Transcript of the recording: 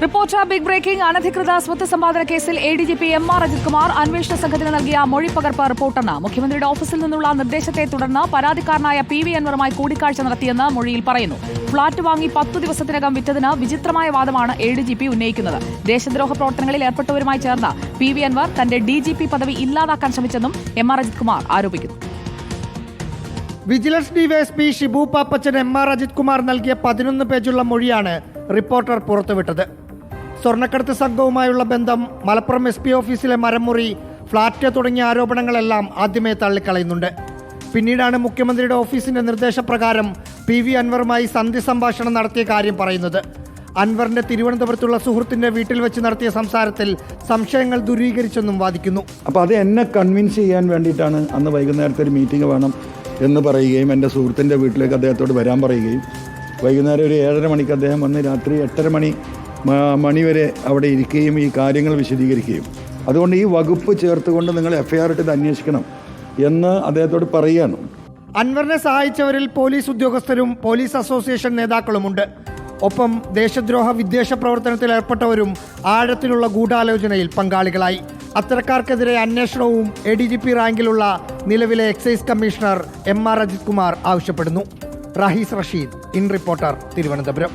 Reporter big breaking. അനധികൃത സ്വത്ത് സമ്പാദന കേസിൽ ADGP MR അജിത് കുമാർ അന്വേഷണ സംഘത്തിന് നൽകിയ മൊഴിപ്പകർപ്പ് റിപ്പോർട്ടിന് മുഖ്യമന്ത്രിയുടെ ഓഫീസിൽ നിന്നുള്ള നിർദ്ദേശത്തെ തുടർന്ന് പരാതിക്കാരനായ PV അൻവറുമായി കൂടിക്കാഴ്ച നടത്തിയെന്ന് മൊഴിയിൽ പറയുന്നു. ഫ്ളാറ്റ് വാങ്ങി 10 ദിവസത്തിനകം വിറ്റതിന് വിചിത്രമായ വാദമാണ് ADGP ഉന്നയിക്കുന്നത്. ദേശദ്രോഹ പ്രവർത്തനങ്ങളിൽ ഏർപ്പെട്ടവരുമായി ചേർന്ന് PV അൻവർ തന്റെ DGP പദവി ഇല്ലാതാക്കാൻ ശ്രമിച്ചെന്നും MR അജിത് കുമാർ ആരോപിക്കുന്നു. Vigilance DYSP Shibu Pappachan MR Ajith Kumar നൽകിയ 11 പേജുള്ള മൊഴിയാണ് റിപ്പോർട്ടർ പുറത്തുവിട്ടത്. സ്വർണ്ണക്കടത്ത് സംഘവുമായുള്ള ബന്ധം, മലപ്പുറം SP ഓഫീസിലെ മരമുറി, ഫ്ളാറ്റ് തുടങ്ങിയ ആരോപണങ്ങളെല്ലാം ആദ്യമേ തള്ളിക്കളയുന്നുണ്ട്. പിന്നീടാണ് മുഖ്യമന്ത്രിയുടെ ഓഫീസിന്റെ നിർദ്ദേശപ്രകാരം PV അൻവറുമായി സന്ധി സംഭാഷണം നടത്തിയ കാര്യം പറയുന്നത്. അൻവറിന്റെ തിരുവനന്തപുരത്തുള്ള സുഹൃത്തിന്റെ വീട്ടിൽ വെച്ച് നടത്തിയ സംസാരത്തിൽ സംശയങ്ങൾ ദൂരീകരിച്ചെന്നും വാദിക്കുന്നു. അപ്പോൾ അത് എന്നെ കൺവിൻസ് ചെയ്യാൻ വേണ്ടിയിട്ടാണ് അന്ന് വൈകുന്നേരത്തെ ഒരു മീറ്റിംഗ് വേണം എന്ന് പറയുകയും എൻ്റെ സുഹൃത്തിൻ്റെ വീട്ടിലേക്ക് അദ്ദേഹത്തോട് വരാൻ പറയുകയും വൈകുന്നേരം ഒരു 7:30 മണിക്ക് അദ്ദേഹം വന്ന് രാത്രി 8:30 മണി വരെ അവിടെ ഇരിക്കുകയും ഈ കാര്യങ്ങൾ വിശദീകരിക്കുകയും അതുകൊണ്ട് ഈ വകുപ്പ് ചേർത്തുകൊണ്ട് നിങ്ങൾ FIR ഇട്ട് ഇത് അന്വേഷിക്കണം എന്ന് അദ്ദേഹത്തോട് പറയുകയാണ്. അൻവറിനെ സഹായിച്ചവരിൽ പോലീസ് ഉദ്യോഗസ്ഥരും പോലീസ് അസോസിയേഷൻ നേതാക്കളുമുണ്ട്. ഒപ്പം ദേശദ്രോഹ വിദ്വേഷ പ്രവർത്തനത്തിൽ ഏർപ്പെട്ടവരും ആഴത്തിലുള്ള ഗൂഢാലോചനയിൽ പങ്കാളികളായി. അത്തരക്കാർക്കെതിരെ അന്വേഷണവും ADGP റാങ്കിലുള്ള നിലവിലെ excise commissioner MR Ajith Kumar ആവശ്യപ്പെടുന്നു. Rahees Rasheed, in Reporter, Thiruvananthapuram.